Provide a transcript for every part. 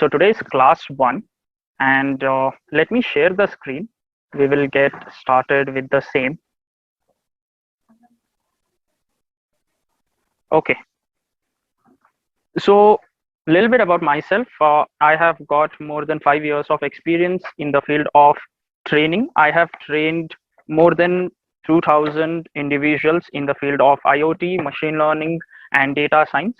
So today is class 1 and let me share the screen. We will get started with the same. Okay, so a little bit about myself. I have got more than 5 years of experience in the field of training. I have trained more than 2000 individuals in the field of IoT, machine learning, and data science.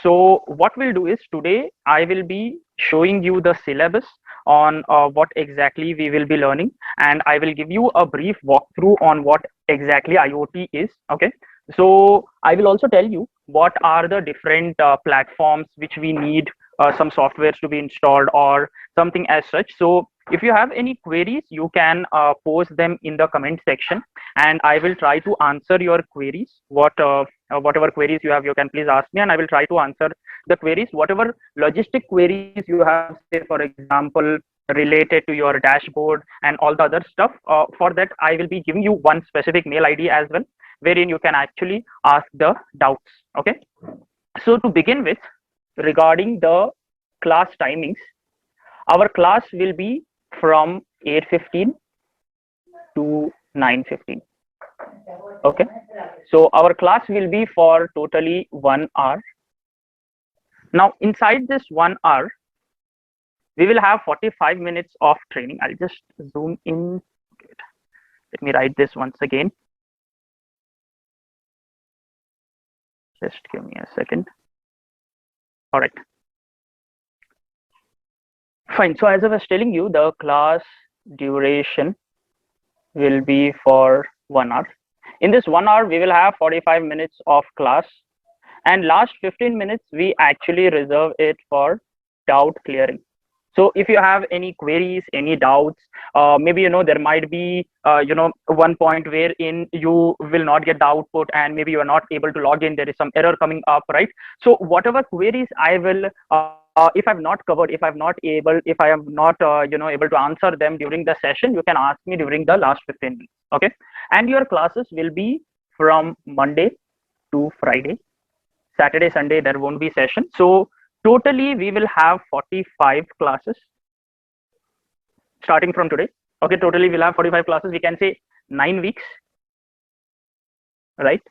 So what we'll do is today I will be showing you the syllabus on what exactly we will be learning, and I will give you a brief walkthrough on what exactly IoT is. Okay, so I will also tell you what are the different platforms which we need some softwares to be installed or something as such. So if you have any queries, you can post them in the comment section, and I will try to answer your queries. Whatever queries you have, you can please ask me, and I will try to answer the queries. Whatever logistic queries you have, say for example, related to your dashboard and all the other stuff, for that I will be giving you one specific mail ID as well, wherein you can actually ask the doubts. Okay, so to begin with, regarding the class timings, our class will be from 8:15 to 9:15. Okay, so our class will be for totally 1 hour. Now inside this 1 hour, we will have 45 minutes of training. I'll just zoom in. Let me write this once again. Just give me a second. All right, fine. So as I was telling you, the class duration will be for 1 hour. In this 1 hour, we will have 45 minutes of class, and last 15 minutes we actually reserve it for doubt clearing. So if you have any queries, any doubts, maybe there might be one point wherein you will not get the output, and maybe you are not able to log in. There is some error coming up, right? So whatever queries I will, if I'm not covered, if I'm not able, if I am not able to answer them during the session, you can ask me during the last 15 minutes. Okay, and your classes will be from Monday to Friday. Saturday, Sunday, there won't be session. So totally we will have 45 classes starting from today. Okay, totally we'll have 45 classes. We can say 9 weeks, right?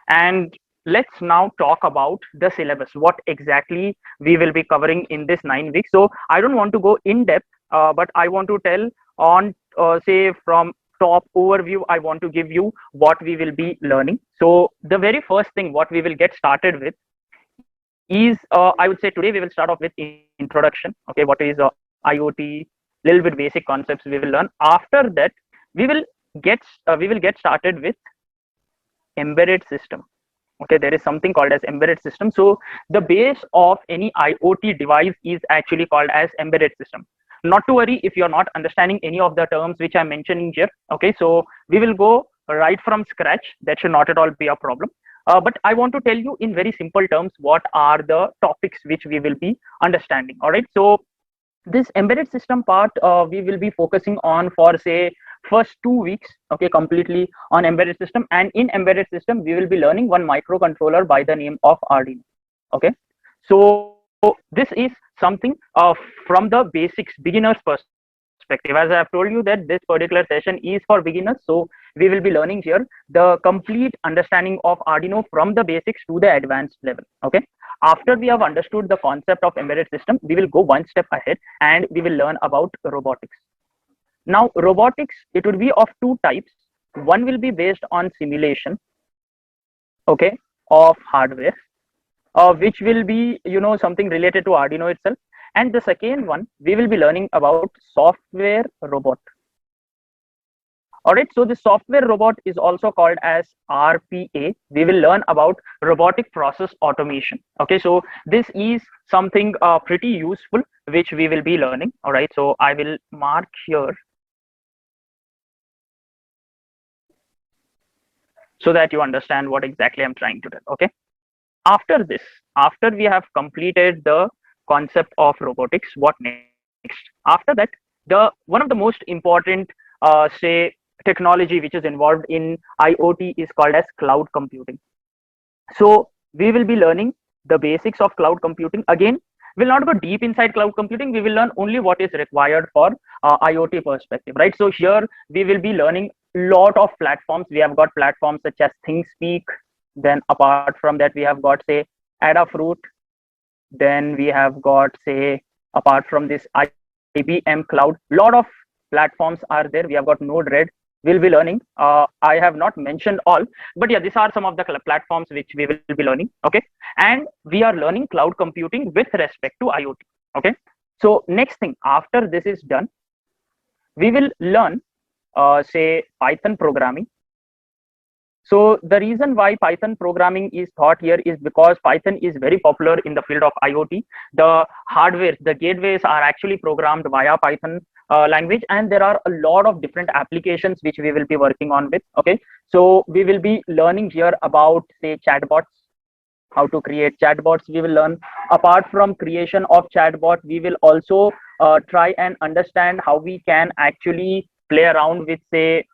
And let's now talk about the syllabus, what exactly we will be covering in this 9 weeks. So I don't want to go in depth, but I want to tell on say from top overview, I want to give you what we will be learning. So the very first thing what we will get started with is I would say today we will start off with introduction. Okay, what is IoT, little bit basic concepts we will learn. After that we will get started with embedded system. Okay, there is something called as embedded system. So the base of any IoT device is actually called as embedded system. Not to worry if you're not understanding any of the terms which I'm mentioning here. Okay, so we will go right from scratch. That should not at all be a problem. But I want to tell you in very simple terms what are the topics which we will be understanding. All right, so this embedded system part we will be focusing on for say first 2 weeks. Okay, completely on embedded system, and in embedded system we will be learning one microcontroller by the name of Arduino. Okay, so this is something from the basics, beginners perspective. As I have told you that this particular session is for beginners, so we will be learning here the complete understanding of Arduino from the basics to the advanced level. Okay, after we have understood the concept of embedded system, we will go one step ahead and we will learn about robotics. Now robotics, it would be of two types. One will be based on simulation, okay, of hardware, which will be something related to Arduino itself. And the second one, we will be learning about software robot. All right, so the software robot is also called as RPA. We will learn about robotic process automation. Okay, so this is something pretty useful which we will be learning. All right, so I will mark here so that you understand what exactly I'm trying to tell. Okay, after this, after we have completed the concept of robotics, what next? After that, the one of the most important say technology which is involved in IoT is called as cloud computing. So we will be learning the basics of cloud computing. Again, We'll not go deep inside cloud computing. We will learn only what is required for IoT perspective, right? So here we will be learning lot of platforms. We have got platforms such as ThinkSpeak. Then apart from that, we have got say Adafruit. Then we have got say apart from this IBM Cloud. Lot of platforms are there. We have got Node-RED. We'll be learning. I have not mentioned all, but yeah, these are some of the platforms which we will be learning. Okay, and we are learning cloud computing with respect to IoT. Okay, so next thing after this is done, we will learn say Python programming. So the reason why Python programming is taught here is because Python is very popular in the field of IoT. The hardware, the gateways are actually programmed via Python language, and there are a lot of different applications which we will be working on with. Okay, so we will be learning here about say chatbots, how to create chatbots. We will learn apart from creation of chatbot, we will also try and understand how we can actually play around with say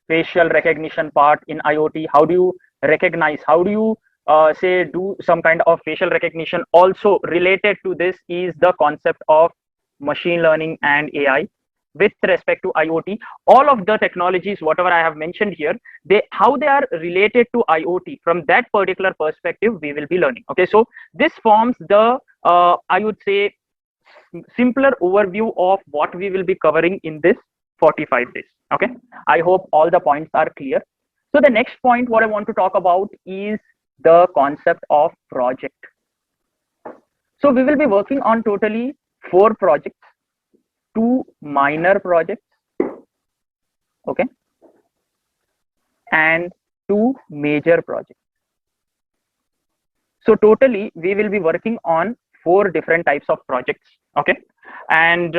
facial recognition part in IoT. How do you recognize? How do you say do some kind of facial recognition? Also related to this is the concept of machine learning and AI with respect to IoT. All of the technologies, whatever I have mentioned here, how they are related to IoT from that particular perspective, we will be learning. Okay, so this forms the I would say simpler overview of what we will be covering in this 45 days. Okay, I hope all the points are clear. So the next point what I want to talk about is the concept of project. So we will be working on totally 4 projects, 2 minor projects, okay, and 2 major projects. So totally we will be working on 4 different types of projects. Okay, and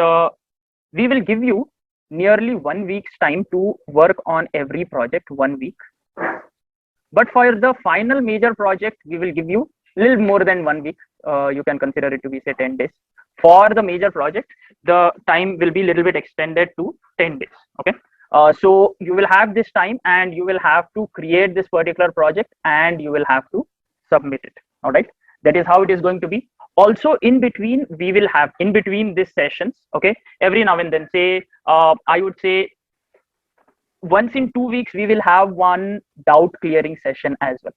we will give you nearly 1 week's time to work on every project, 1 week. But for the final major project, we will give you little more than 1 week. You can consider it to be say 10 days. For the major project, the time will be little bit extended to 10 days. Okay, so you will have this time and you will have to create this particular project and you will have to submit it. All right, that is how it is going to be. Also in between, we will have in between these sessions, okay, every now and then, say I would say once in 2 weeks we will have one doubt clearing session as well.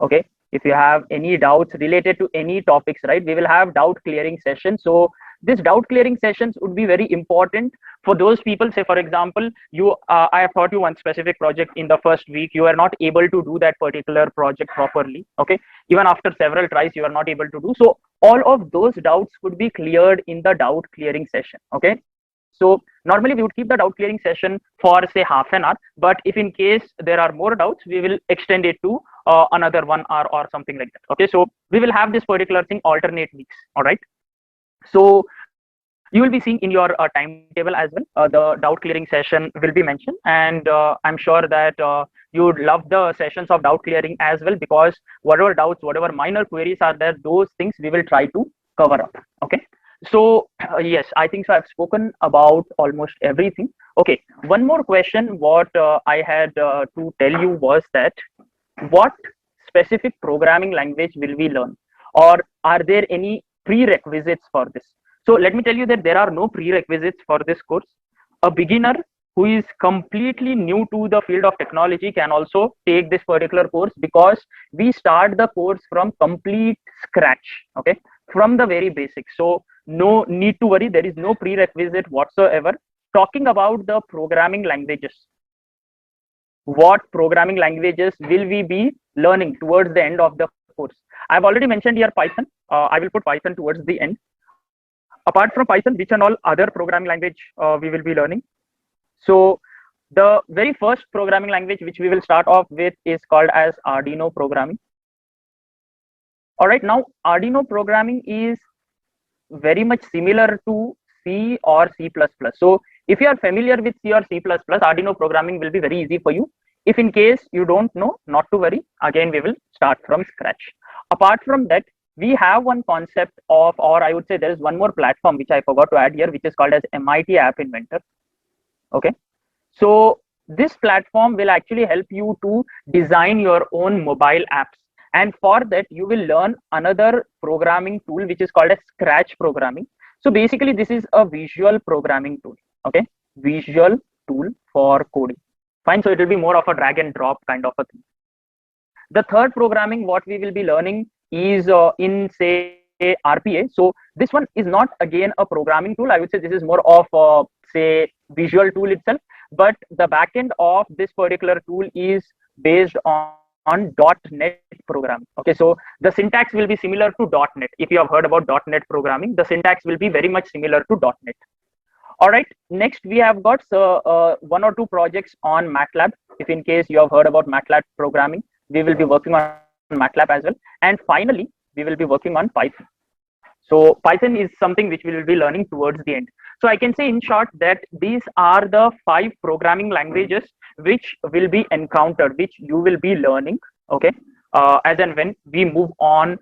Okay, if you have any doubts related to any topics, right, we will have doubt clearing session. So this doubt clearing sessions would be very important for those people. Say for example, you I have taught you one specific project in the first week, you are not able to do that particular project properly. Okay, even after several tries you are not able to do so. All of those doubts could be cleared in the doubt clearing session. Okay, so normally we would keep the doubt clearing session for say half an hour, but if in case there are more doubts, we will extend it to another 1 hour or something like that. Okay, so we will have this particular thing alternate weeks. All right, so you will be seeing in your timetable as well, the doubt clearing session will be mentioned, and I'm sure that you would love the sessions of doubt clearing as well, because whatever doubts, whatever minor queries are there, those things we will try to cover up. Okay, so yes, I think so I've spoken about almost everything. Okay, one more question what I had to tell you was that what specific programming language will we learn, or are there any prerequisites for this? So let me tell you that there are no prerequisites for this course. A beginner who is completely new to the field of technology can also take this particular course, because we start the course from complete scratch. Okay, from the very basics. So no need to worry, there is no prerequisite whatsoever. Talking about the programming languages, what programming languages will we be learning towards the end of the course? I've already mentioned here Python. I will put Python towards the end. Apart from Python, which and all other programming language we will be learning? So the very first programming language which we will start off with is called as Arduino programming. All right, now Arduino programming is very much similar to C or C++. So if you are familiar with C or C++, Arduino programming will be very easy for you. If in case you don't know, not to worry, again we will start from scratch. Apart from that, we have one concept of, or I would say there is one more platform which I forgot to add here, which is called as MIT App Inventor. Okay, so this platform will actually help you to design your own mobile apps. And for that, you will learn another programming tool, which is called as Scratch programming. So basically, this is a visual programming tool. Okay, visual tool for coding. Fine. So it will be more of a drag and drop kind of a thing. The third programming what we will be learning is in say RPA. So this one is not again a programming tool. I would say this is more of say visual tool itself, but the backend of this particular tool is based on .NET programming. Okay, so the syntax will be similar to .NET. If you have heard about .NET programming, the syntax will be very much similar to .NET. All right, next we have got one or two projects on MATLAB. If in case you have heard about MATLAB programming, we will be working on MATLAB as well. And finally, we will be working on Python. So Python is something which we will be learning towards the end. So I can say in short that these are the 5 programming languages which will be encountered, which you will be learning, okay, as and when we move on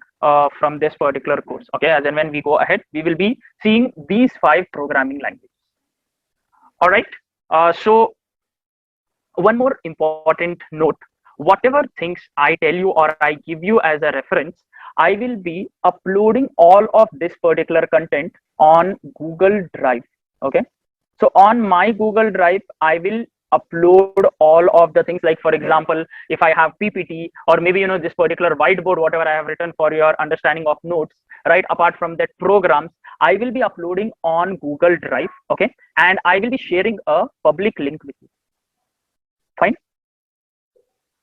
from this particular course. Okay, as and when we go ahead, we will be seeing these 5 programming languages. All right, so one more important note: whatever things I tell you or I give you as a reference, I will be uploading all of this particular content on Google Drive. Okay, so on my Google Drive, I will upload all of the things, like for example, if I have PPT or maybe this particular whiteboard, whatever I have written for your understanding of notes, right? Apart from that programs, I will be uploading on Google Drive. Okay, and I will be sharing a public link with you. Fine.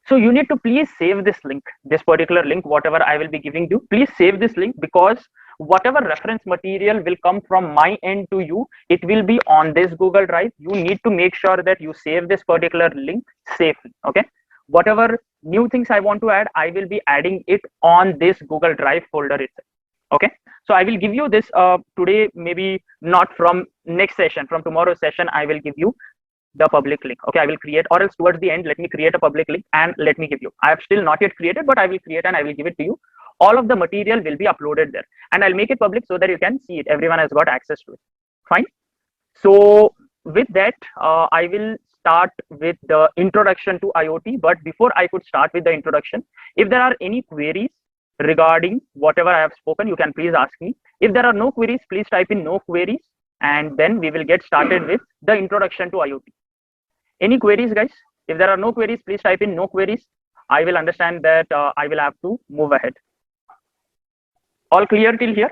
So you need to please save this link, this particular link, whatever I will be giving you. Please save this link, because whatever reference material will come from my end to you, it will be on this Google Drive. You need to make sure that you save this particular link safely. Okay. Whatever new things I want to add, I will be adding it on this Google Drive folder itself. Okay. So I will give you this today, maybe not from next session, from tomorrow's session, I will give you the public link. Okay, I will create, or else towards the end, let me create a public link and let me give you. I have still not yet created, but I will create and I will give it to you. All of the material will be uploaded there, and I'll make it public so that you can see it. Everyone has got access to it. Fine. So with that, I will start with the introduction to IoT. But before I could start with the introduction, if there are any queries regarding whatever I have spoken, you can please ask me. If there are no queries, please type in no queries, and then we will get started with the introduction to IoT. Any queries, guys? If there are no queries, please type in no queries. I will understand that I will have to move ahead. All clear till here?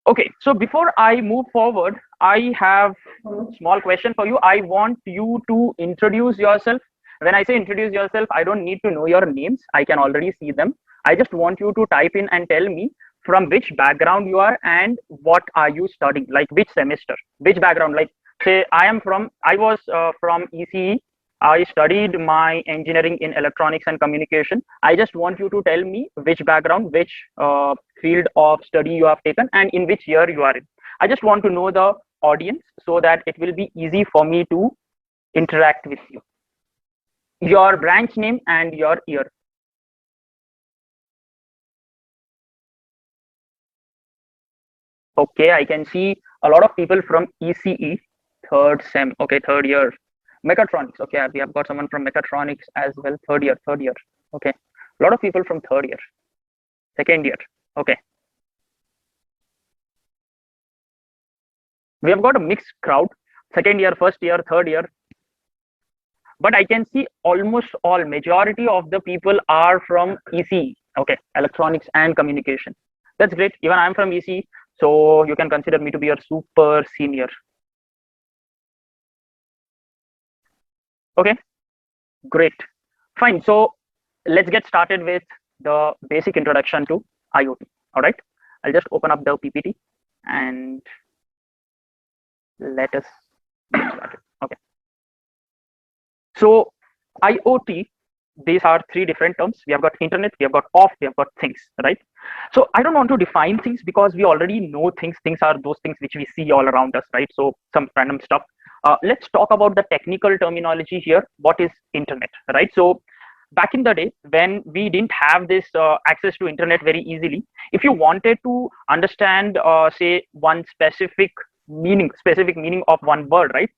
Okay, so before I move forward, I have a small question for you. I want you to introduce yourself. When I say introduce yourself, I don't need to know your names. I can already see them. I just want you to type in and tell me from which background you are and what are you studying, like which semester, which background. Like say I was from ECE. I studied my engineering in electronics and communication. I just want you to tell me which background, which field of study you have taken, and in which year you are in. I just want to know the audience so that it will be easy for me to interact with you. Your branch name and your year. Okay, I can see a lot of people from ECE, third sem. Okay, third year. Mechatronics. Okay, we have got someone from Mechatronics as well. Third year. Okay, a lot of people from third year, second year. Okay, we have got a mixed crowd. Second year, first year, third year. But I can see almost all, majority of the people are from ECE. Okay, electronics and communication. That's great. Even I'm from ECE. So you can consider me to be your super senior. Okay, great. Fine. So let's get started with the basic introduction to IoT. All right. I'll just open up the PPT and let us get started. Okay. So IoT, these are 3 different terms. We have got internet, we have got off, we have got things, right? So I don't want to define things because we already know things. Things are those things which we see all around us, right? So some random stuff. Let's talk about the technical terminology here. What is internet, right? So back in the day when we didn't have this access to internet very easily, if you wanted to understand say one specific meaning, specific meaning of one word, right,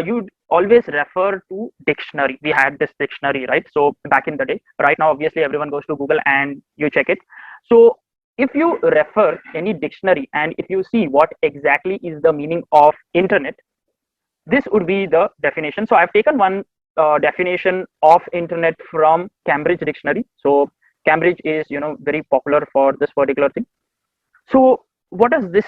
you'd always refer to dictionary. We had this dictionary, right? So back in the day. Right now obviously everyone goes to Google and you check it. So if you refer any dictionary and if you see what exactly is the meaning of internet, this would be the definition. So I've taken one definition of internet from Cambridge Dictionary. So Cambridge is, very popular for this particular thing. So what does this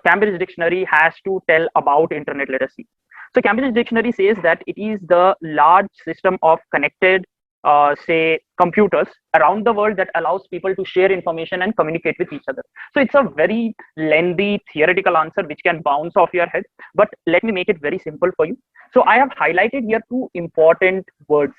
Cambridge Dictionary has to tell about internet? Let us see. So Cambridge Dictionary says that it is the large system of connected, say, computers around the world that allows people to share information and communicate with each other. So it's a very lengthy theoretical answer which can bounce off your head, but let me make it very simple for you. So I have highlighted here two important words.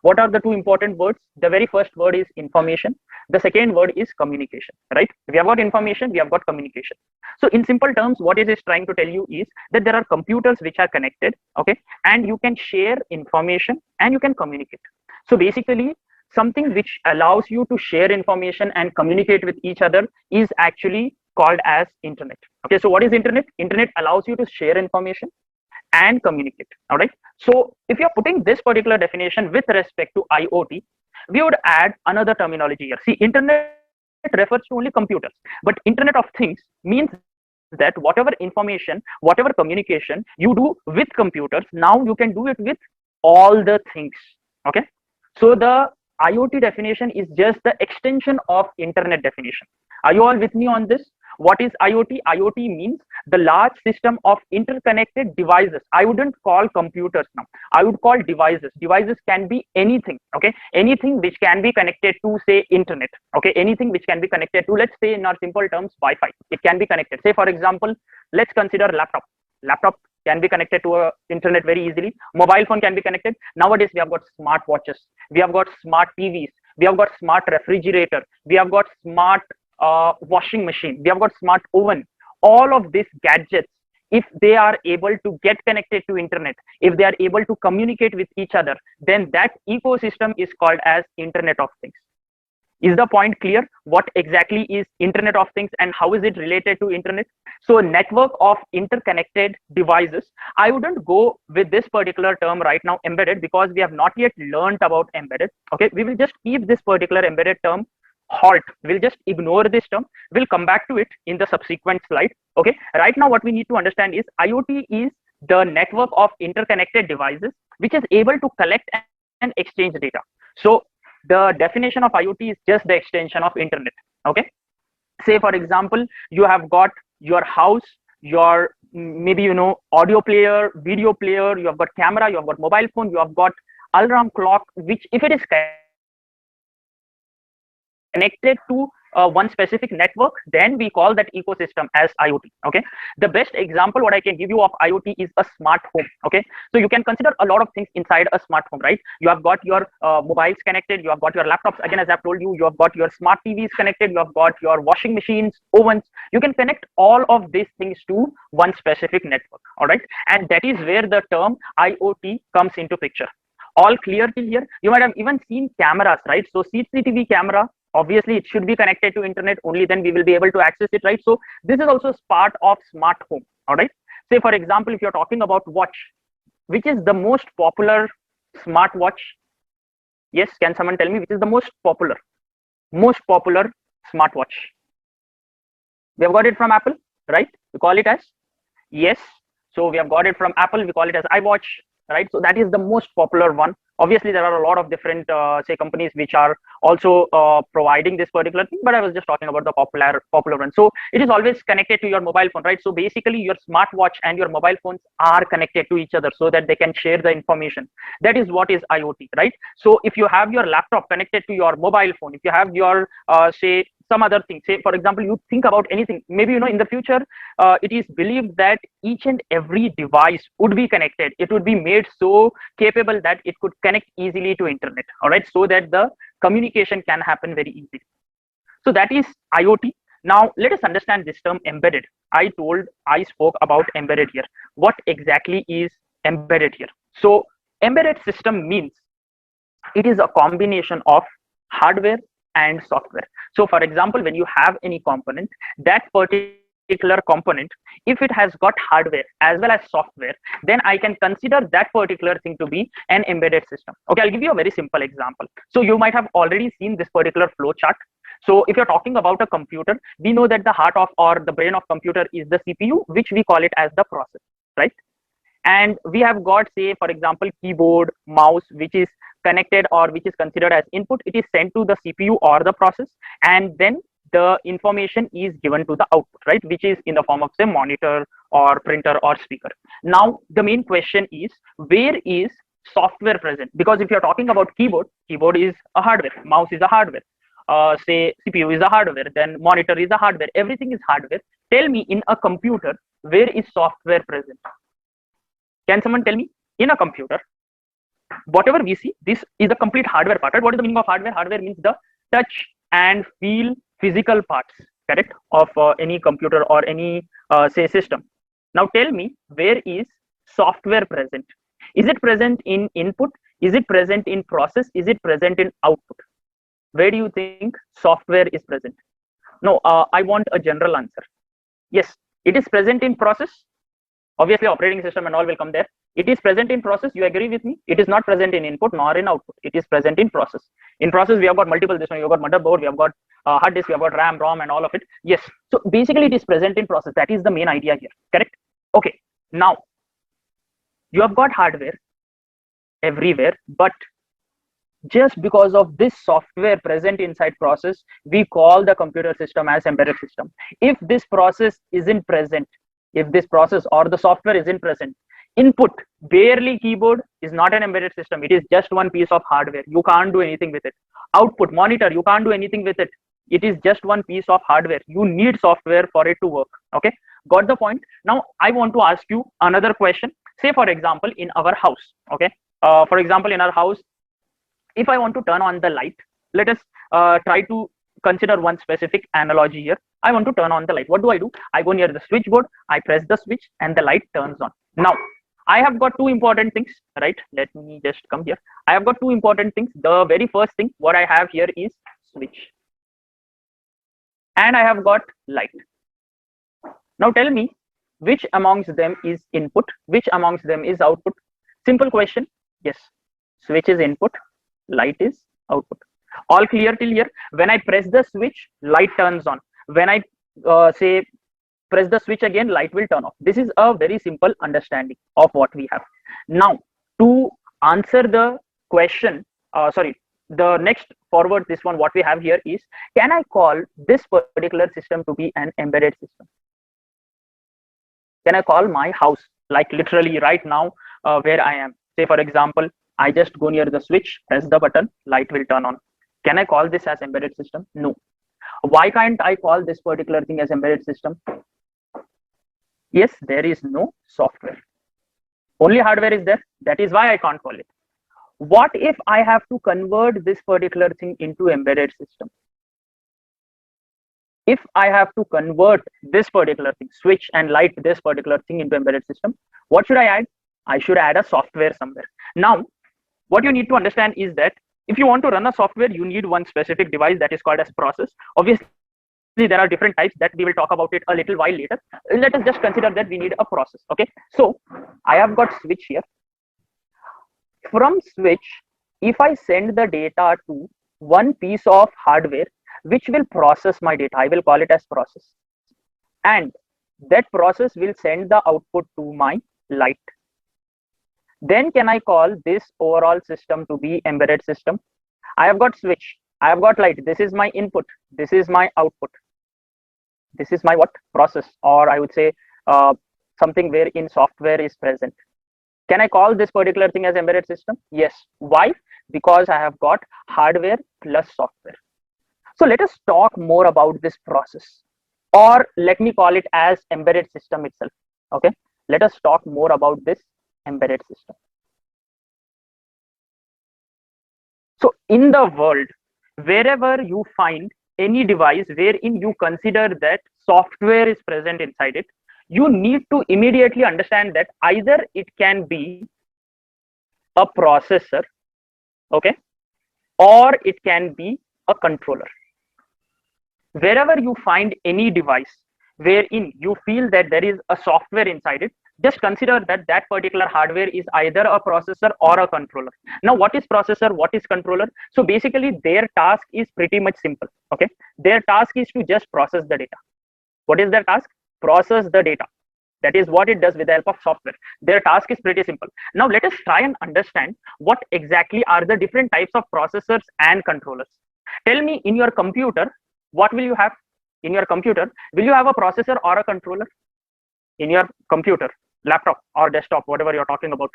What are the two important words? The very first word is information. The second word is communication, right? We have got information, we have got communication. So in simple terms, what it is trying to tell you is that there are computers which are connected, okay, and you can share information and you can communicate. So basically, something which allows you to share information and communicate with each other is actually called as internet. Okay, so what is internet? Internet allows you to share information and communicate. All right. So if you're putting this particular definition with respect to IoT, we would add another terminology here. See, internet refers to only computers, but internet of things means that whatever information, whatever communication you do with computers, now you can do it with all the things. Okay. So the IoT definition is just the extension of internet definition. Are you all with me on this? What is IoT? IoT means the large system of interconnected devices. I wouldn't call computers now. I would call devices. Devices can be anything, okay? Anything which can be connected to, say, internet, okay? Anything which can be connected to, let's say in our simple terms, Wi-Fi. It can be connected. Say, for example, let's consider laptop. Laptop can be connected to internet very easily. Mobile phone can be connected. Nowadays, we have got smart watches. We have got smart TVs. We have got smart refrigerator. We have got smart washing machine. We have got smart oven. All of these gadgets, if they are able to get connected to internet, if they are able to communicate with each other, then that ecosystem is called as Internet of Things. Is the point clear? What exactly is Internet of Things and how is it related to internet? So network of interconnected devices. I wouldn't go with this particular term right now, embedded, because we have not yet learned about embedded. Okay, we will just keep this particular embedded term halt. We'll just ignore this term. We'll come back to it in the subsequent slide. Okay, right now what we need to understand is IoT is the network of interconnected devices which is able to collect and exchange data. So the definition of IoT is just the extension of internet. Okay, say for example, you have got your house, your maybe audio player, video player, you have got camera, you have got mobile phone, you have got alarm clock, which if it is connected to one specific network, then we call that ecosystem as IoT. Okay, the best example what I can give you of IoT is a smart home. Okay, so you can consider a lot of things inside a smart home, right? You have got your mobiles connected, you have got your laptops, again as I've told you, you have got your smart TVs connected, you have got your washing machines, ovens. You can connect all of these things to one specific network. All right, and that is where the term IoT comes into picture. All clear till here? You might have even seen cameras, right? So CCTV camera, obviously it should be connected to internet, only then we will be able to access it, right? So this is also part of smart home. All right, say for example, if you're talking about watch, which is the most popular smart watch? Yes, can someone tell me which is the most popular smartwatch? We have got it from Apple, right? We call it as, yes, so we have got it from Apple, we call it as iWatch, right? So that is the most popular one. Obviously there are a lot of different say companies which are also providing this particular thing, but I was just talking about the popular one. So it is always connected to your mobile phone, right? So basically your smartwatch and your mobile phones are connected to each other so that they can share the information. That is what is IoT, right? So if you have your laptop connected to your mobile phone, if you have your say some other thing, say for example, you think about anything, maybe in the future it is believed that each and every device would be connected. It would be made so capable that it could connect easily to internet, all right, so that the communication can happen very easily. So that is IoT. Now let us understand this term embedded. I spoke about embedded here. What exactly is embedded here? So embedded system means it is a combination of hardware and software. So for example, when you have any component, that particular particular component, if it has got hardware as well as software, then I can consider that particular thing to be an embedded system. Okay, I'll give you a very simple example. So you might have already seen this particular flow chart. So if you're talking about a computer, we know that the heart of or the brain of computer is the CPU, which we call it as the processor, right? And we have got, say, for example, keyboard, mouse, which is connected or which is considered as input. It is sent to the CPU or the process, and then the information is given to the output, right, which is in the form of, say, monitor or printer or speaker. Now the main question is, where is software present? Because if you're talking about keyboard, keyboard is a hardware, mouse is a hardware, say CPU is a hardware, then monitor is a hardware, everything is hardware. Tell me, in a computer, where is software present? Can someone tell me? In a computer, whatever we see, this is the complete hardware part, right? What is the meaning of hardware? Hardware means the touch and feel physical parts, correct, of any computer or any say system. Now tell me, where is software present? Is it present in input? Is it present in process? Is it present in output? Where do you think software is present? No, I want a general answer. Yes, it is present in process. Obviously operating system and all will come there. It is present in process. You agree with me? It is not present in input nor in output. It is present in process. In process, we have got multiple this one. We have got motherboard, we have got hard disk, we have got RAM, ROM, and all of it. Yes. So basically, it is present in process. That is the main idea here. Correct? Okay. Now you have got hardware everywhere, but just because of this software present inside process, we call the computer system as embedded system. If this process isn't present, if this process or the software isn't present, input, barely keyboard, is not an embedded system. It is just one piece of hardware. You can't do anything with it. Output, monitor, you can't do anything with it. It is just one piece of hardware. You need software for it to work. Okay, got the point? Now I want to ask you another question. Say, for example, in our house, okay, for example, in our house, if I want to turn on the light, let us try to consider one specific analogy here. I want to turn on the light. What do? I go near the switchboard, I press the switch, and the light turns on. Now I have got two important things, right? Let me just come here. I have got two important things. The very first thing what I have here is switch, and I have got light. Now tell me, which amongst them is input, which amongst them is output? Simple question. Yes, switch is input, light is output. All clear till here? When I press the switch, light turns on. When I say press the switch again, light will turn off. This is a very simple understanding of what we have. Now to answer the question, the next forward, this one what we have here is, can I call this particular system to be an embedded system? Can I call my house, like literally right now where I am? Say, for example, I just go near the switch, press the button, light will turn on. Can I call this as embedded system? No. Why can't I call this particular thing as embedded system? Yes, there is no software. Only hardware is there. That is why I can't call it. What if I have to convert this particular thing into embedded system? If I have to convert this particular thing, switch and light, this particular thing into embedded system, what should I add? I should add a software somewhere. Now, what you need to understand is that if you want to run a software, you need one specific device that is called as process. Obviously, there are different types that we will talk about it a little while later. Let us just consider that we need a process. Okay, so I have got switch here. From switch, if I send the data to one piece of hardware which will process my data, I will call it as process, and that process will send the output to my light. Then can I call this overall system to be embedded system? I have got switch, I have got light. This is my input, this is my output. This is my what? Process, or I would say something wherein software is present. Can I call this particular thing as embedded system? Yes. Why? Because I have got hardware plus software. So let us talk more about this process, or let me call it as embedded system itself. Okay, let us talk more about this embedded system. So in the world, wherever you find any device wherein you consider that software is present inside it, you need to immediately understand that either it can be a processor, okay, or it can be a controller. Wherever you find any device wherein you feel that there is a software inside it, just consider that that particular hardware is either a processor or a controller. Now, what is processor, what is controller? So basically their task is pretty much simple. Okay, their task is to just process the data. What is their task? Process the data. That is what it does with the help of software. Their task is pretty simple. Now let us try and understand what exactly are the different types of processors and controllers. Tell me, in your computer, what will you have? In your computer, will you have a processor or a controller? In your computer, laptop or desktop, whatever you're talking about,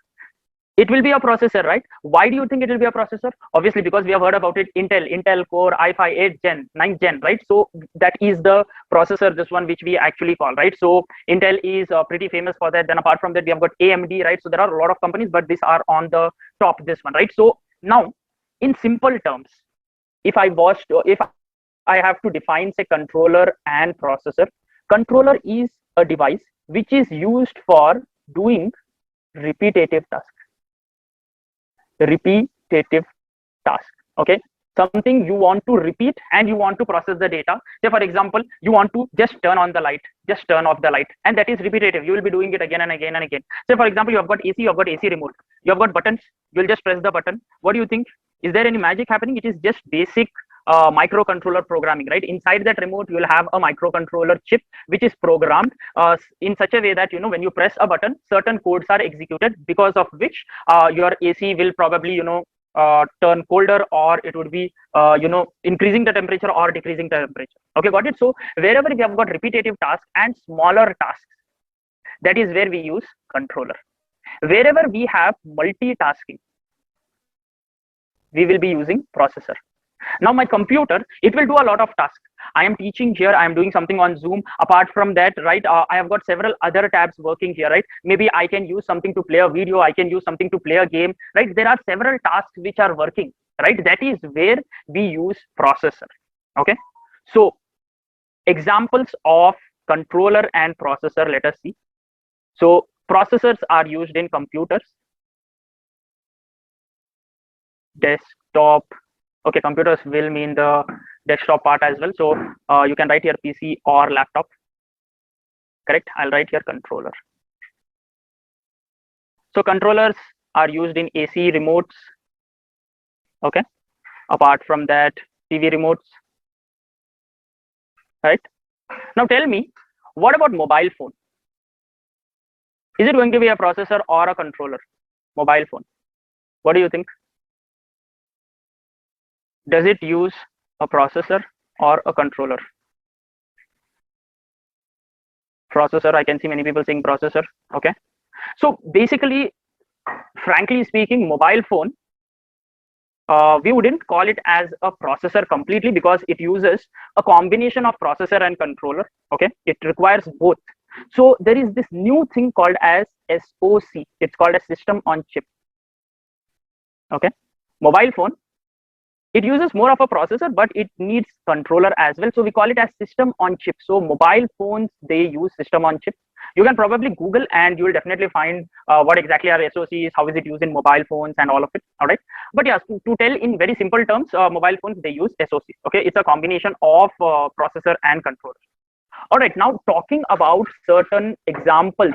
it will be a processor, right? Why do you think it will be a processor? Obviously because we have heard about it, Intel Core i5 8 gen 9th gen, right? So that is the processor, this one which we actually call, right? So Intel is pretty famous for that. Then apart from that, we have got AMD, right? So there are a lot of companies, but these are on the top, this one, right? So now, in simple terms, if I have to define, say, controller and processor, controller is a device which is used for doing repetitive tasks. Repetitive task. Okay, something you want to repeat and you want to process the data. Say for example, you want to just turn on the light, just turn off the light, and that is repetitive. You will be doing it again and again and again. Say for example, you have got AC, you have got AC remote, you have got buttons, you will just press the button. What do you think? Is there any magic happening? It is just basic microcontroller programming, right? Inside that remote, you will have a microcontroller chip which is programmed in such a way that, you know, when you press a button, certain codes are executed, because of which your AC will probably, you know, turn colder, or it would be you know, increasing the temperature or decreasing the temperature. Okay, got it? So wherever we have got repetitive tasks and smaller tasks, that is where we use controller. Wherever we have multitasking, we will be using processor. Now my computer, it will do a lot of tasks. I am teaching here, I am doing something on Zoom. Apart from that, right, I have got several other tabs working here, right? Maybe I can use something to play a video, I can use something to play a game, right? There are several tasks which are working, right? That is where we use processor. Okay, so examples of controller and processor, let us see. So processors are used in computers, desktop. Okay, computers will mean the desktop part as well. So you can write here PC or laptop. Correct. I'll write here controller. So controllers are used in AC remotes. Okay. Apart from that, TV remotes. Right. Now tell me, what about mobile phone? Is it going to be a processor or a controller? Mobile phone. What do you think? Does it use a processor or a controller? Processor. I can see many people saying processor. Okay, so basically, frankly speaking, mobile phone, we wouldn't call it as a processor completely, because it uses a combination of processor and controller. Okay, it requires both. So there is this new thing called as SoC. It's called a system on chip. Okay, mobile phone, it uses more of a processor, but it needs controller as well. So we call it as system on chip. So mobile phones, they use system on chip. You can probably Google and you will definitely find what exactly are SoCs, how is it used in mobile phones and all of it. All right. But yeah, to tell in very simple terms, mobile phones, they use SoCs. Okay. It's a combination of processor and controller. All right. Now talking about certain examples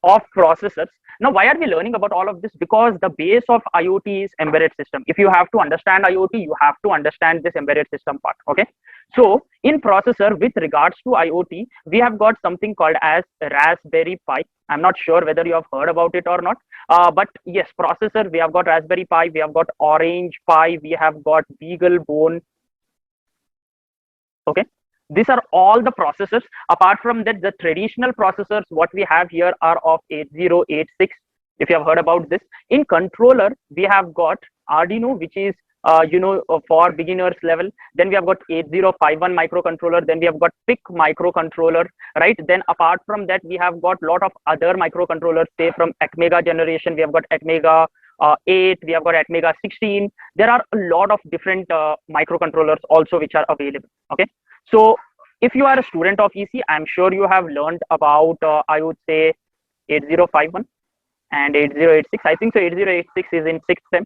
of processors. Now, why are we learning about all of this? Because the base of IoT is embedded system. If you have to understand IoT, you have to understand this embedded system part. Okay. So in processor, with regards to IoT, we have got something called as Raspberry Pi. I'm not sure whether you have heard about it or not. But yes, processor, we have got Raspberry Pi, we have got Orange Pi, we have got BeagleBone. Okay. These are all the processors. Apart from that, the traditional processors, what we have here are of 8086. If you have heard about this. In controller, we have got Arduino, which is for beginners level. Then we have got 8051 microcontroller. Then we have got PIC microcontroller, right? Then apart from that, we have got a lot of other microcontrollers, say from Atmega generation. We have got Atmega 8, we have got Atmega 16. There are a lot of different microcontrollers also which are available. Okay. So if you are a student of EC, I'm sure you have learned about, I would say, 8051 and 8086. I think so 8086 is in 6th sem.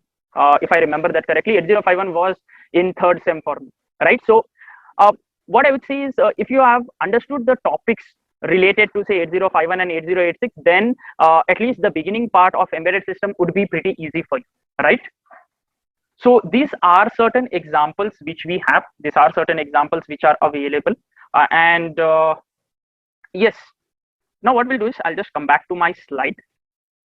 If I remember that correctly, 8051 was in 3rd sem for me, right? So what I would say is, if you have understood the topics related to say 8051 and 8086, then at least the beginning part of embedded system would be pretty easy for you, right? So these are certain examples which we have. These are certain examples which are available, and yes. Now what we'll do is I'll just come back to my slide.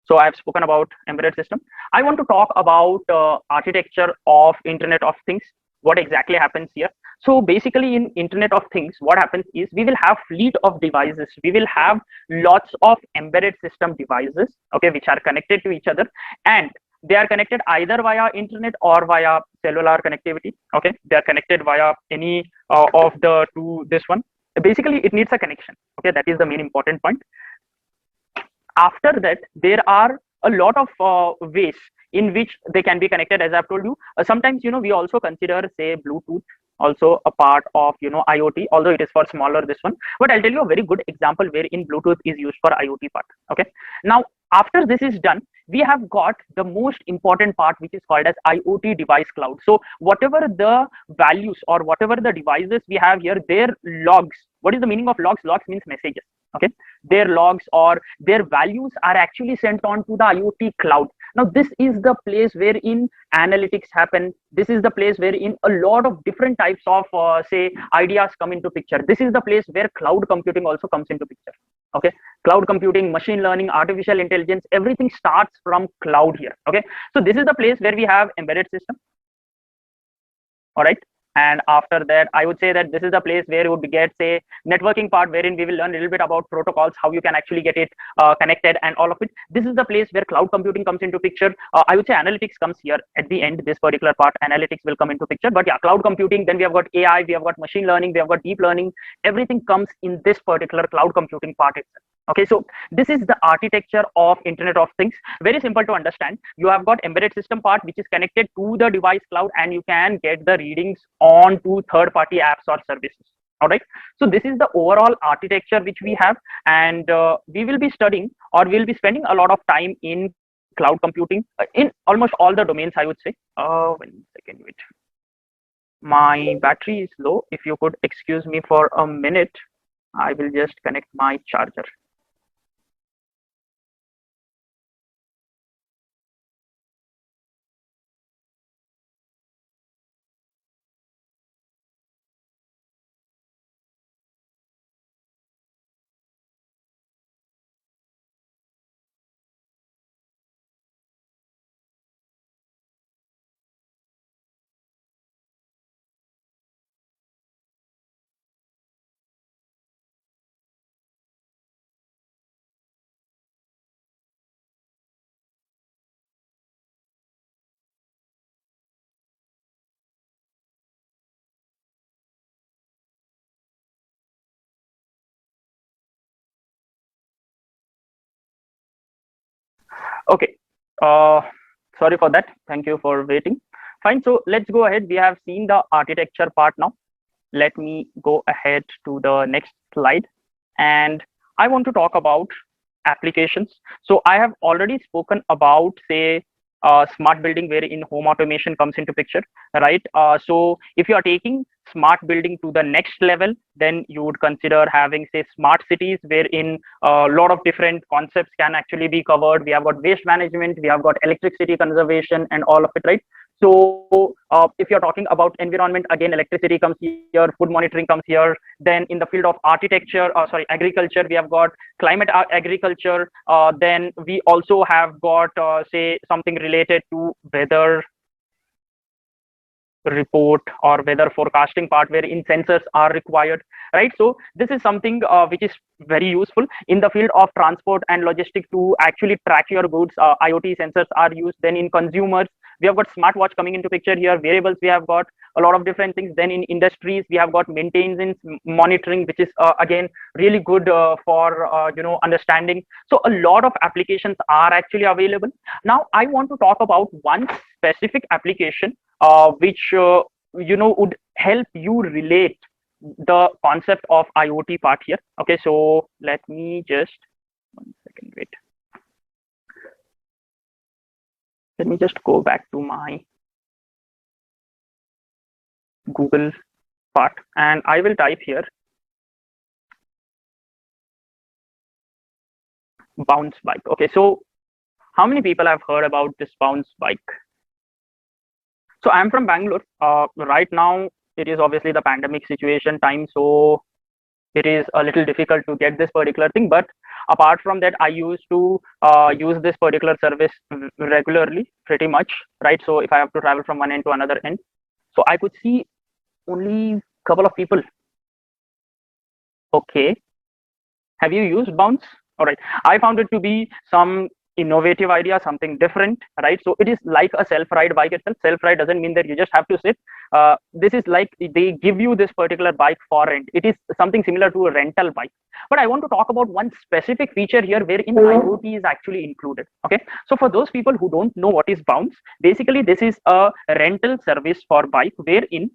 So I've spoken about embedded system. I want to talk about architecture of Internet of Things. What exactly happens here? So basically in Internet of Things, what happens is we will have fleet of devices. We will have lots of embedded system devices, okay, which are connected to each other, and they are connected either via internet or via cellular connectivity. Okay, they are connected via any of the two. This one, basically it needs a connection. Okay, that is the main important point. After that, there are a lot of ways in which they can be connected, as I've told you. Sometimes, we also consider say Bluetooth also a part of IoT, although it is for smaller this one. But I'll tell you a very good example wherein Bluetooth is used for IoT part. Okay, now after this is done, we have got the most important part, which is called as IoT device cloud. So whatever the values or whatever the devices we have here, their logs. What is the meaning of logs? Logs means messages. Okay, their logs or their values are actually sent on to the IoT cloud. Now this is the place wherein analytics happen. This is the place wherein a lot of different types of say ideas come into picture. This is the place where cloud computing also comes into picture. Okay, cloud computing, machine learning, artificial intelligence, everything starts from cloud here. Okay, so this is the place where we have embedded system. All right, and after that I would say that this is the place where you would get say networking part, wherein we will learn a little bit about protocols, how you can actually get it connected and all of it. This is the place where cloud computing comes into picture. I would say analytics comes here at the end. This particular part, analytics will come into picture. But yeah, cloud computing, then we have got AI, we have got machine learning, we have got deep learning. Everything comes in this particular cloud computing part itself. Okay, so this is the architecture of Internet of Things. Very simple to understand. You have got embedded system part, which is connected to the device cloud, and you can get the readings on to third-party apps or services. All right, so this is the overall architecture which we have, and we will be studying, or we'll be spending a lot of time in cloud computing in almost all the domains, I would say. 1 second, wait. My battery is low. If you could excuse me for a minute, I will just connect my charger. Okay, uh, sorry for that. Thank you for waiting. Fine, so let's go ahead. We have seen the architecture part now. Let me go ahead to the next slide, and I want to talk about applications. So I have already spoken about say smart building, where in home automation comes into picture, right? So if you are taking smart building to the next level, then you would consider having say smart cities, wherein a lot of different concepts can actually be covered. We have got waste management, we have got electricity conservation and all of it, right? So if you're talking about environment, again electricity comes here, food monitoring comes here. Then in the field of architecture, sorry, agriculture, we have got climate agriculture. Then we also have got say something related to weather report or weather forecasting part, wherein sensors are required, right? So this is something which is very useful in the field of transport and logistics to actually track your goods. IoT sensors are used. Then in consumers, we have got smartwatch coming into picture here. Variables, we have got a lot of different things. Then in industries, we have got maintenance monitoring, which is again really good for understanding. So a lot of applications are actually available. Now I want to talk about one specific application which would help you relate the concept of IoT part here. Okay, so let me just 1 second, wait. Let me just go back to my Google part, and I will type here bounce bike. Okay, so how many people have heard about this bounce bike? So I'm from Bangalore. Right now, it is obviously the pandemic situation time, so it is a little difficult to get this particular thing. But apart from that, I used to use this particular service regularly, pretty much, right? So if I have to travel from one end to another end, so I could see only couple of people. Okay, have you used Bounce? All right. I found it to be some innovative idea, something different, right? So it is like a self-ride bike itself. Self-ride doesn't mean that you just have to sit. This is like they give you this particular bike for rent. It is something similar to a rental bike. But I want to talk about one specific feature here wherein IoT is actually included. Okay. So for those people who don't know what is Bounce, basically this is a rental service for bike wherein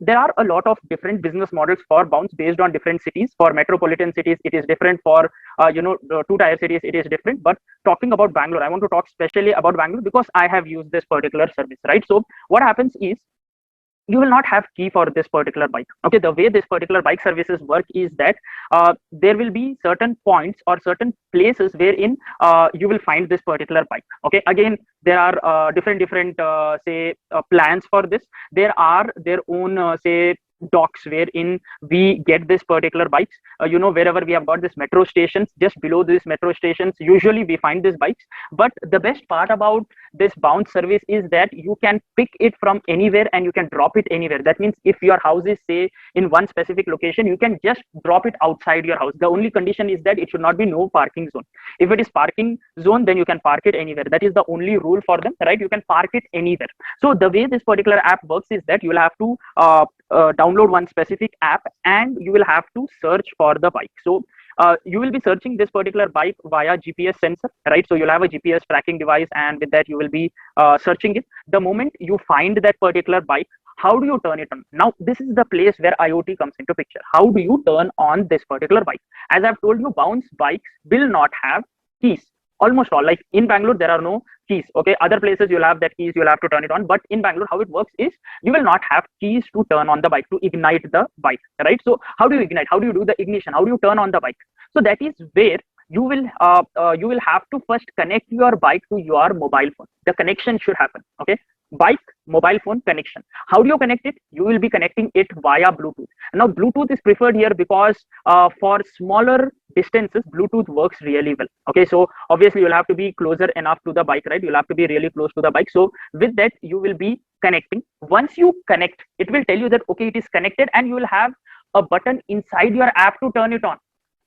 there are a lot of different business models for Bounce based on different cities. For metropolitan cities, it is different. For two-tier cities, it is different. But talking about Bangalore, I want to talk specially about Bangalore because I have used this particular service, right? So what happens is you will not have key for this particular bike. Okay, the way this particular bike services work is that there will be certain points or certain places wherein you will find this particular bike. Okay, again, there are different say plans for this. There are their own say docks wherein we get this particular bikes. Wherever we have got this metro stations, just below these metro stations, usually we find these bikes. But the best part about this Bounce service is that you can pick it from anywhere and you can drop it anywhere. That means if your house is say in one specific location, you can just drop it outside your house. The only condition is that it should not be no parking zone. If it is parking zone, then you can park it anywhere. That is the only rule for them, right? You can park it anywhere. So the way this particular app works is that you will have to download one specific app and you will have to search for the bike. So you will be searching this particular bike via GPS sensor, right? So you'll have a GPS tracking device, and with that you will be searching it. The moment you find that particular bike, how do you turn it on? Now this is the place where IoT comes into picture. How do you turn on this particular bike? As I've told you, Bounce bikes will not have keys. Almost all, like in Bangalore, there are no keys. Okay, other places you'll have that keys, you'll have to turn it on. But in Bangalore, how it works is you will not have keys to turn on the bike, to ignite the bike, right? So how do you ignite? How do you do the ignition? How do you turn on the bike? So that is where you will have to first connect your bike to your mobile phone. The connection should happen. Okay, bike mobile phone connection. How do you connect it? You will be connecting it via Bluetooth. Now Bluetooth is preferred here because for smaller distances Bluetooth works really well. Okay, so obviously you'll have to be closer enough to the bike, right? You'll have to be really close to the bike. So with that you will be connecting. Once you connect, it will tell you that okay, it is connected, and you will have a button inside your app to turn it on.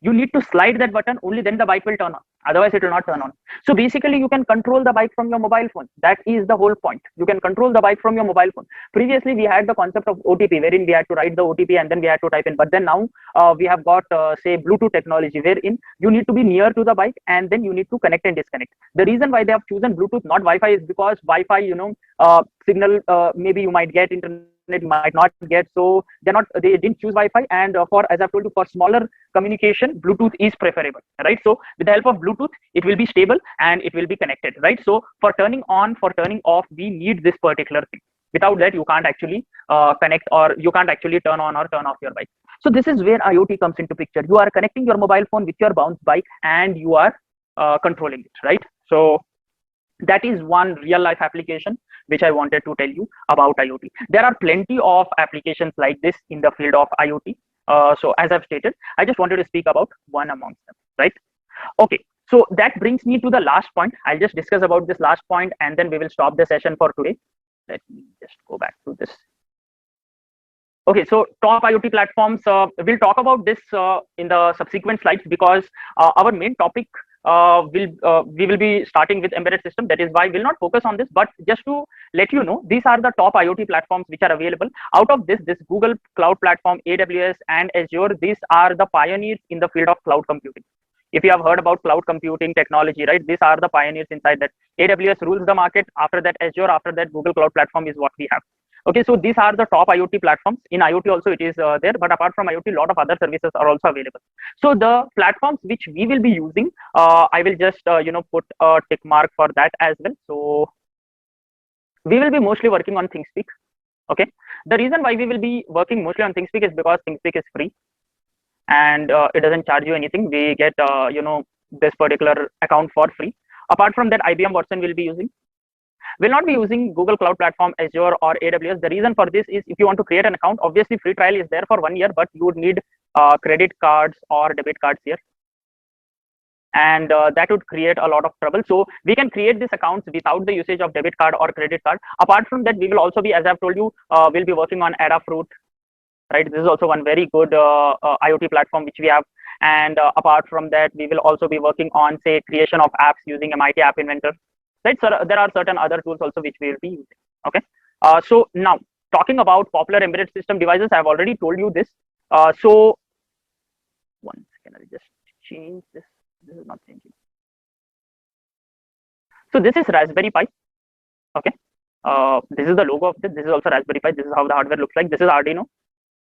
You need to slide that button, only then the bike will turn on, otherwise it will not turn on. So basically you can control the bike from your mobile phone. That is the whole point. You can control the bike from your mobile phone. Previously we had the concept of OTP wherein we had to write the OTP and then we had to type in, but then now we have got say Bluetooth technology wherein you need to be near to the bike and then you need to connect and disconnect. The reason why they have chosen Bluetooth, not Wi-Fi, is because Wi-Fi, signal, maybe you might get internet, might not get. So they didn't choose Wi-Fi, and for, as I've told you, for smaller communication Bluetooth is preferable, right? So with the help of Bluetooth it will be stable and it will be connected, right? So for turning on, for turning off, we need this particular thing. Without that you can't actually connect, or you can't actually turn on or turn off your bike. So this is where IoT comes into picture. You are connecting your mobile phone with your Bounce bike and you are controlling it, right? So that is one real life application which I wanted to tell you about IoT. There are plenty of applications like this in the field of IoT. So as I've stated, I just wanted to speak about one amongst them, right? Okay, so that brings me to the last point. I'll just discuss about this last point and then we will stop the session for today. Let me just go back to this. Okay, so top IoT platforms, we'll talk about this in the subsequent slides, because our main topic we will be starting with embedded system. That is why we'll not focus on this, but just to let you know, these are the top IoT platforms which are available. Out of this Google Cloud Platform, AWS and Azure, these are the pioneers in the field of cloud computing. If you have heard about cloud computing technology, right, these are the pioneers inside that. AWS rules the market, after that Azure, after that Google Cloud Platform is what we have. Okay, so these are the top IoT platforms. In IoT also it is there, but apart from IoT, a lot of other services are also available. So the platforms which we will be using, I will just put a tick mark for that as well. So we will be mostly working on ThingSpeak. Okay, the reason why we will be working mostly on ThinkSpeak is because ThinkSpeak is free and it doesn't charge you anything. We get this particular account for free. Apart from that, IBM Watson will be using. Will not be using Google Cloud Platform, Azure or AWS. The reason for this is if you want to create an account, obviously free trial is there for 1 year, but you would need credit cards or debit cards here. And that would create a lot of trouble. So we can create these accounts without the usage of debit card or credit card. Apart from that, we will also be, as I've told you, we'll be working on Adafruit, right? This is also one very good IoT platform which we have. And apart from that, we will also be working on, say, creation of apps using MIT App Inventor, right? So there are certain other tools also which we will be using. Okay. So now talking about popular embedded system devices, I've already told you this. So one second, I'll just change this. This is not changing. So this is Raspberry Pi. Okay. This is the logo of this. This is also Raspberry Pi. This is how the hardware looks like. This is Arduino.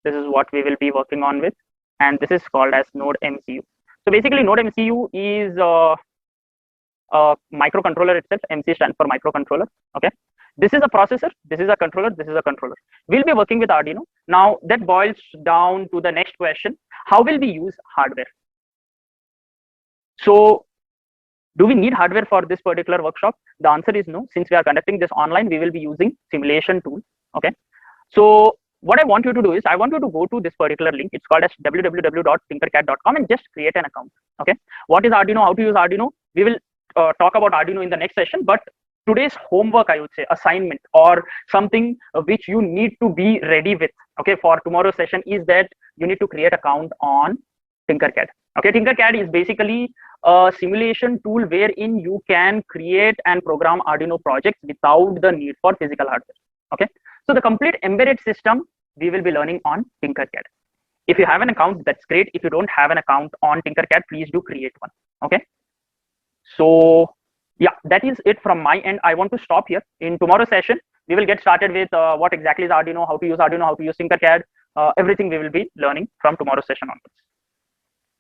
This is what we will be working on with, and this is called as Node MCU. So basically, Node MCU is a microcontroller itself. MC stands for microcontroller. Okay. This is a processor. This is a controller. This is a controller. We'll be working with Arduino. Now that boils down to the next question: how will we use hardware? So do we need hardware for this particular workshop? The answer is no. Since we are conducting this online, we will be using simulation tool. Okay. So what I want you to do is I want you to go to this particular link. It's called as www.tinkercad.com and just create an account. Okay. What is Arduino? How to use Arduino? We will talk about Arduino in the next session, but today's homework, I would say, assignment or something which you need to be ready with, okay, for tomorrow's session is that you need to create account on Tinkercad. Okay, Tinkercad is basically a simulation tool wherein you can create and program Arduino projects without the need for physical hardware. Okay, so the complete embedded system we will be learning on Tinkercad. If you have an account, that's great. If you don't have an account on Tinkercad, please do create one. Okay, so yeah, that is it from my end. I want to stop here. In tomorrow's session, we will get started with what exactly is Arduino, how to use Arduino, how to use Tinkercad. Everything we will be learning from tomorrow's session onwards.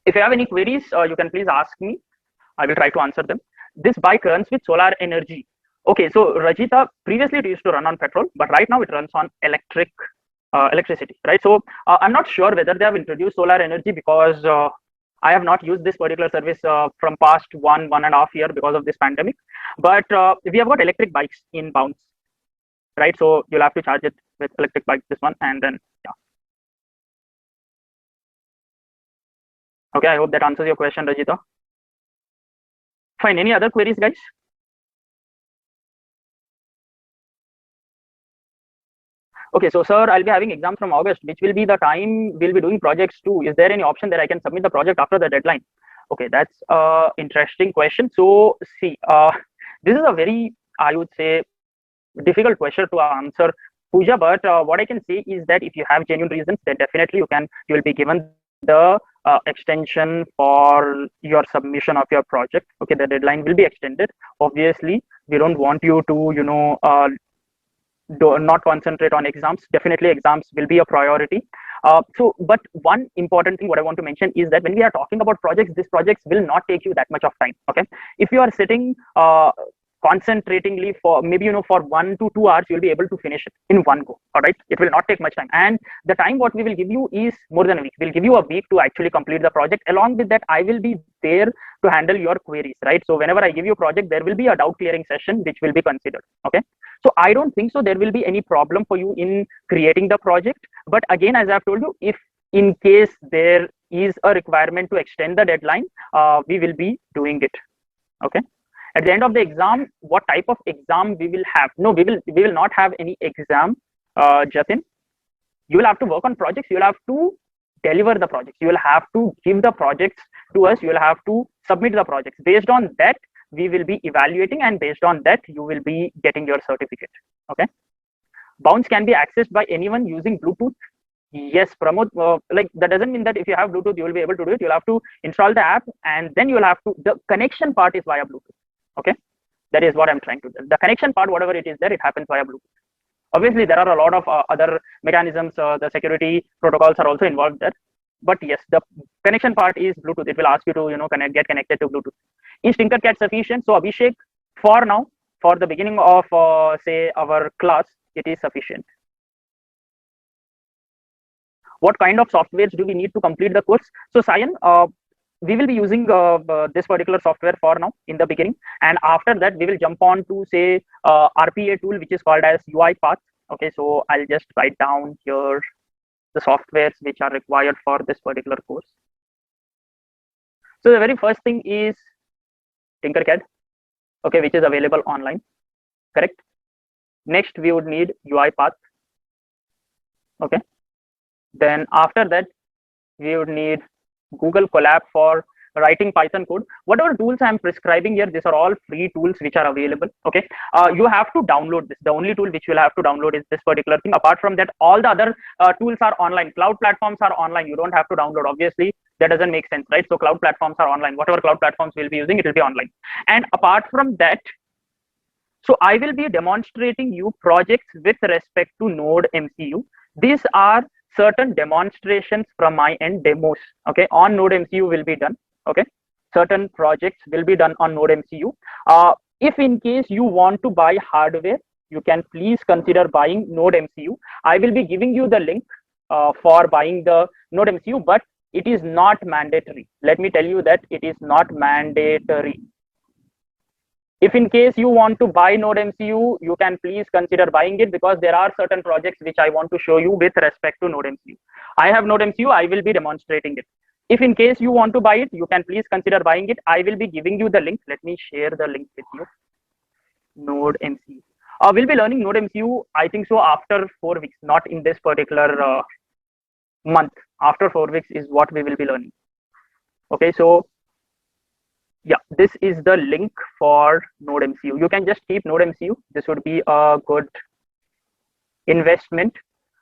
If you have any queries, you can please ask me. I will try to answer them. This bike runs with solar energy. Okay, so Rajita, previously it used to run on petrol, but right now it runs on electricity, right? So I'm not sure whether they have introduced solar energy because I have not used this particular service from past 1.5 years because of this pandemic. But we have got electric bikes in Bounce, right? So you'll have to charge it with electric bikes, this one, and then yeah. Okay, I hope that answers your question, Rajita. Fine. Any other queries, guys? Okay, so sir, I'll be having exams from August, which will be the time we'll be doing projects too. Is there any option that I can submit the project after the deadline? Okay, that's a interesting question. So see, this is a very, I would say, difficult question to answer, Pooja, but what I can say is that if you have genuine reasons, then definitely you will be given the extension for your submission of your project. Okay, the deadline will be extended. Obviously, we don't want you to do not concentrate on exams. Definitely exams will be a priority. But one important thing what I want to mention is that when we are talking about projects, these projects will not take you that much of time. Okay, if you are sitting concentratingly for maybe for 1 to 2 hours, you'll be able to finish it in one go. All right, it will not take much time, and the time what we will give you is more than a week. We'll give you a week to actually complete the project. Along with that, I will be there to handle your queries, right? So whenever I give you a project, there will be a doubt clearing session which will be considered. Okay, so I don't think so there will be any problem for you in creating the project. But again, as I've told you, if in case there is a requirement to extend the deadline, we will be doing it. Okay, at the end of the exam, what type of exam we will have? No, we will not have any exam, Jatin. You will have to work on projects. You will have to deliver the projects. You will have to give the projects to us. You will have to submit the projects. Based on that, we will be evaluating, and based on that, you will be getting your certificate. Okay. Bounce can be accessed by anyone using Bluetooth. Yes, Pramod, like that doesn't mean that if you have Bluetooth, you will be able to do it. You'll have to install the app, and then you'll have to, the connection part is via Bluetooth. Okay, that is what I'm trying to do. The connection part, whatever it is there, it happens via Bluetooth. Obviously, there are a lot of other mechanisms. The security protocols are also involved there. But yes, the connection part is Bluetooth. It will ask you to get connected to Bluetooth. Is Tinkercad sufficient? So Abhishek, for now, for the beginning of say our class, it is sufficient. What kind of softwares do we need to complete the course? So Sayan, we will be using this particular software for now in the beginning, and after that we will jump on to say RPA tool, which is called as UiPath. Okay, so I'll just write down here the softwares which are required for this particular course. So the very first thing is Tinkercad, okay, which is available online, correct? Next we would need UiPath, okay. Then after that we would need Google Colab for writing Python code. Whatever tools I'm prescribing here, these are all free tools which are available. Okay, you have to download this. The only tool which you'll have to download is this particular thing. Apart from that, all the other tools are online. Cloud platforms are online. You don't have to download. Obviously, that doesn't make sense, right? So cloud platforms are online. Whatever cloud platforms we'll be using, it will be online. And apart from that, so I will be demonstrating you projects with respect to Node MCU. These are certain demonstrations from my end, demos, okay, on Node MCU will be done, okay. Certain projects will be done on Node MCU. If in case you want to buy hardware, you can please consider buying Node MCU. I will be giving you the link for buying the Node MCU, but it is not mandatory. Let me tell you that it is not mandatory. If in case you want to buy Node MCU, you can please consider buying it, because there are certain projects which I want to show you with respect to Node MCU. I have Node MCU, I will be demonstrating it. If in case you want to buy it, you can please consider buying it. I will be giving you the link. Let me share the link with you. Node MCU. We'll be learning Node MCU, I think so, after 4 weeks, not in this particular month. After 4 weeks is what we will be learning. Okay, so yeah, this is the link for Node MCU. You can just keep Node MCU. This would be a good investment.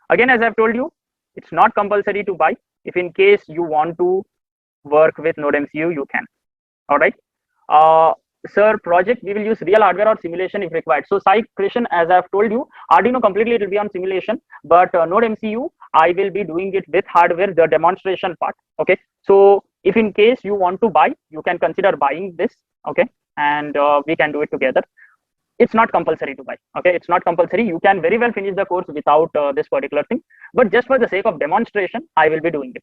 Again, as I've told you, it's not compulsory to buy. If in case you want to work with Node MCU, you can. All right. Sir, project, we will use real hardware or simulation if required. So Sai Krishan, as I've told you, Arduino completely it will be on simulation, but Node MCU, I will be doing it with hardware, the demonstration part. Okay. So if in case you want to buy, you can consider buying this, okay, and we can do it together. It's not compulsory to buy, okay, it's not compulsory. You can very well finish the course without this particular thing, but just for the sake of demonstration, I will be doing it.